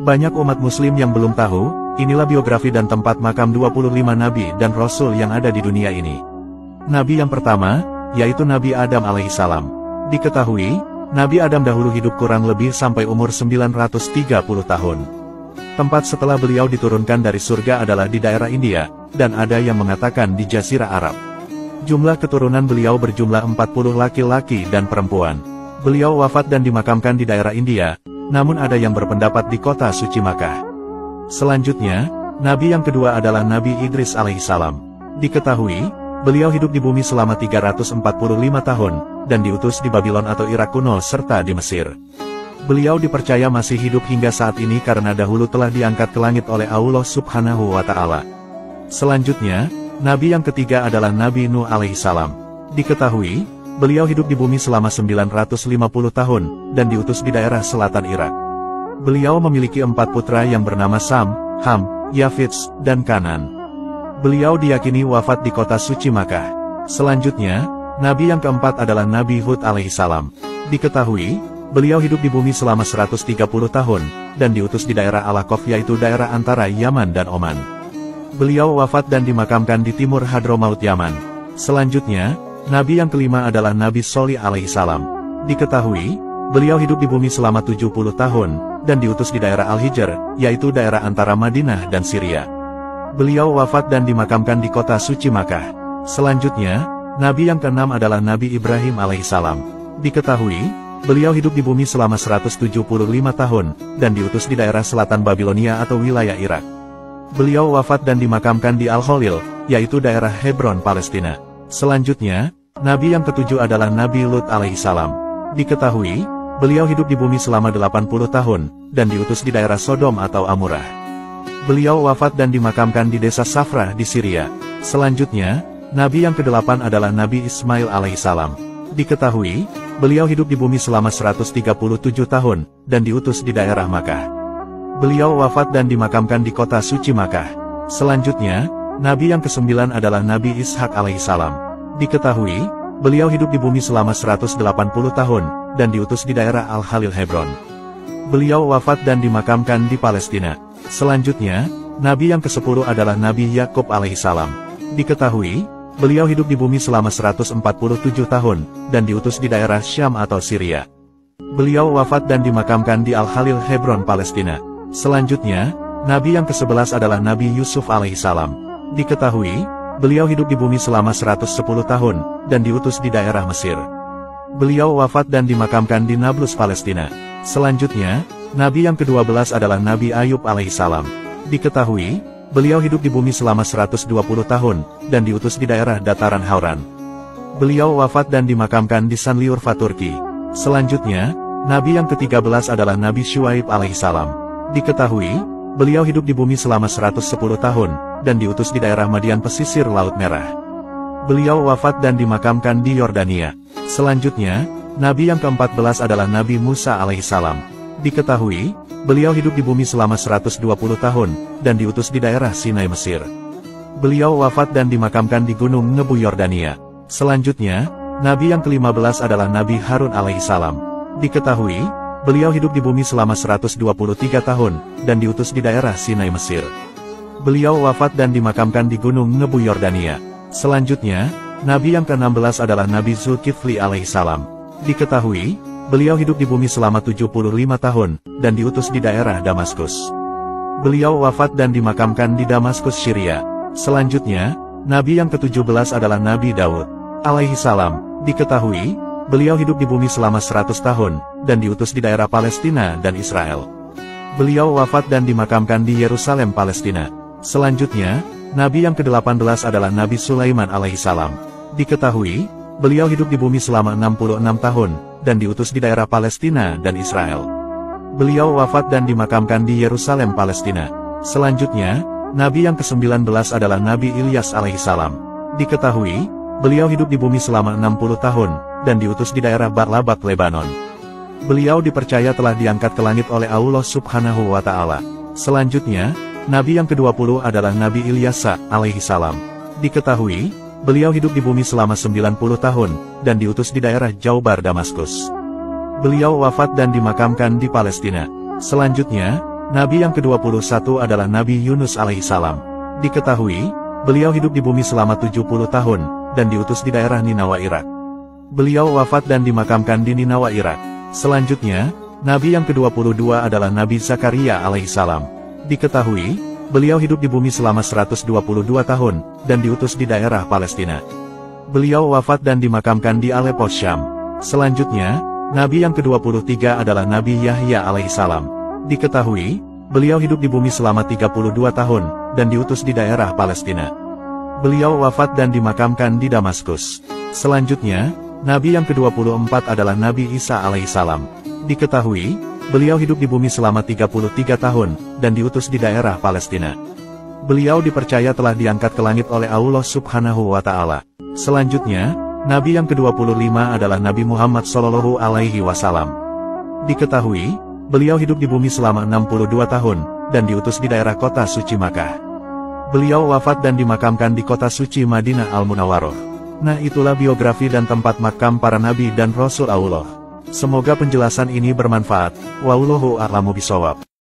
Banyak umat muslim yang belum tahu, inilah biografi dan tempat makam 25 nabi dan rasul yang ada di dunia ini. Nabi yang pertama, yaitu Nabi Adam alaihissalam. Diketahui, Nabi Adam dahulu hidup kurang lebih sampai umur 930 tahun. Tempat setelah beliau diturunkan dari surga adalah di daerah India, dan ada yang mengatakan di Jazirah Arab. Jumlah keturunan beliau berjumlah 40 laki-laki dan perempuan. Beliau wafat dan dimakamkan di daerah India, namun ada yang berpendapat di kota suci Makkah. Selanjutnya, Nabi yang kedua adalah Nabi Idris alaihissalam. Diketahui, beliau hidup di bumi selama 345 tahun, dan diutus di Babylon atau Irak kuno serta di Mesir. Beliau dipercaya masih hidup hingga saat ini karena dahulu telah diangkat ke langit oleh Allah Subhanahu wa Ta'ala. Selanjutnya, Nabi yang ketiga adalah Nabi Nuh alaihissalam. Diketahui, beliau hidup di bumi selama 950 tahun, dan diutus di daerah selatan Irak. Beliau memiliki 4 putra yang bernama Sam, Ham, Yafits, dan Kanan. Beliau diyakini wafat di kota suci Makkah. Selanjutnya, Nabi yang keempat adalah Nabi Hud alaihissalam. Diketahui, beliau hidup di bumi selama 130 tahun, dan diutus di daerah Al-Aqaf yaitu daerah antara Yaman dan Oman. Beliau wafat dan dimakamkan di timur Hadramaut Yaman. Selanjutnya, Nabi yang kelima adalah Nabi Sholih alaihissalam. Diketahui, beliau hidup di bumi selama 70 tahun, dan diutus di daerah Al-Hijr, yaitu daerah antara Madinah dan Syria. Beliau wafat dan dimakamkan di kota suci Makkah. Selanjutnya, Nabi yang keenam adalah Nabi Ibrahim alaihissalam. Diketahui, beliau hidup di bumi selama 175 tahun, dan diutus di daerah selatan Babilonia atau wilayah Irak. Beliau wafat dan dimakamkan di Al-Khalil, yaitu daerah Hebron, Palestina. Selanjutnya, Nabi yang ketujuh adalah Nabi Lut alaihissalam. Diketahui, beliau hidup di bumi selama 80 tahun, dan diutus di daerah Sodom atau Amurah. Beliau wafat dan dimakamkan di desa Safrah di Syria. Selanjutnya, Nabi yang kedelapan adalah Nabi Ismail alaihissalam. Diketahui, beliau hidup di bumi selama 137 tahun, dan diutus di daerah Makkah. Beliau wafat dan dimakamkan di kota suci Makkah. Selanjutnya, Nabi yang kesembilan adalah Nabi Ishak alaihissalam. Diketahui, beliau hidup di bumi selama 180 tahun, dan diutus di daerah Al-Khalil Hebron. Beliau wafat dan dimakamkan di Palestina. Selanjutnya, Nabi yang ke-10 adalah Nabi Yakub alaihissalam. Diketahui, beliau hidup di bumi selama 147 tahun, dan diutus di daerah Syam atau Syria. Beliau wafat dan dimakamkan di Al-Khalil Hebron, Palestina. Selanjutnya, Nabi yang ke-11 adalah Nabi Yusuf alaihissalam. Diketahui, beliau hidup di bumi selama 110 tahun, dan diutus di daerah Mesir. Beliau wafat dan dimakamkan di Nablus, Palestina. Selanjutnya, Nabi yang ke-12 adalah Nabi Ayub alaihissalam. Diketahui, beliau hidup di bumi selama 120 tahun, dan diutus di daerah dataran Hauran. Beliau wafat dan dimakamkan di Sanliurfa, Turki. Selanjutnya, Nabi yang ke-13 adalah Nabi Syuaib alaihissalam. Diketahui, beliau hidup di bumi selama 110 tahun, dan diutus di daerah Madian pesisir Laut Merah. Beliau wafat dan dimakamkan di Yordania. Selanjutnya, Nabi yang ke-14 adalah Nabi Musa alaihissalam. Diketahui, beliau hidup di bumi selama 120 tahun, dan diutus di daerah Sinai, Mesir. Beliau wafat dan dimakamkan di Gunung Nebu, Yordania. Selanjutnya, Nabi yang ke-15 adalah Nabi Harun alaihissalam. Diketahui, beliau hidup di bumi selama 123 tahun, dan diutus di daerah Sinai, Mesir. Beliau wafat dan dimakamkan di Gunung Nebu, Yordania. Selanjutnya, Nabi yang ke-16 adalah Nabi Zulkifli alaihissalam. Diketahui, beliau hidup di bumi selama 75 tahun, dan diutus di daerah Damaskus. Beliau wafat dan dimakamkan di Damaskus, Syria. Selanjutnya, Nabi yang ke-17 adalah Nabi Daud alaihissalam. Diketahui, beliau hidup di bumi selama 100 tahun, dan diutus di daerah Palestina dan Israel. Beliau wafat dan dimakamkan di Yerusalem, Palestina. Selanjutnya, Nabi yang ke-18 adalah Nabi Sulaiman alaihissalam. Diketahui, beliau hidup di bumi selama 66 tahun, dan diutus di daerah Palestina dan Israel. Beliau wafat dan dimakamkan di Yerusalem, Palestina. Selanjutnya, Nabi yang ke-19 adalah Nabi Ilyas alaihissalam. Diketahui, beliau hidup di bumi selama 60 tahun, dan diutus di daerah Ba'labak, Lebanon. Beliau dipercaya telah diangkat ke langit oleh Allah Subhanahu wa Ta'ala. Selanjutnya, Nabi yang ke-20 adalah Nabi Ilyasa alaihissalam. Diketahui, beliau hidup di bumi selama 90 tahun, dan diutus di daerah Jaubar, Damaskus. Beliau wafat dan dimakamkan di Palestina. Selanjutnya, Nabi yang ke-21 adalah Nabi Yunus alaihissalam. Diketahui, beliau hidup di bumi selama 70 tahun, dan diutus di daerah Ninawa, Irak. Beliau wafat dan dimakamkan di Ninawa, Irak. Selanjutnya, Nabi yang ke-22 adalah Nabi Zakaria alaihissalam. Diketahui, beliau hidup di bumi selama 122 tahun, dan diutus di daerah Palestina. Beliau wafat dan dimakamkan di Aleppo, Syam. Selanjutnya, Nabi yang ke-23 adalah Nabi Yahya alaihissalam. Diketahui, beliau hidup di bumi selama 32 tahun, dan diutus di daerah Palestina. Beliau wafat dan dimakamkan di Damaskus. Selanjutnya, Nabi yang ke-24 adalah Nabi Isa alaihissalam. Diketahui, beliau hidup di bumi selama 33 tahun, dan diutus di daerah Palestina. Beliau dipercaya telah diangkat ke langit oleh Allah Subhanahu wa Ta'ala. Selanjutnya, Nabi yang ke-25 adalah Nabi Muhammad Shallallahu Alaihi Wasallam. Diketahui, beliau hidup di bumi selama 62 tahun, dan diutus di daerah kota suci Makkah. Beliau wafat dan dimakamkan di kota suci Madinah Al-Munawwaroh. Nah, itulah biografi dan tempat makam para nabi dan rasul Allah. Semoga penjelasan ini bermanfaat. Wallahu a'lamu bishawab.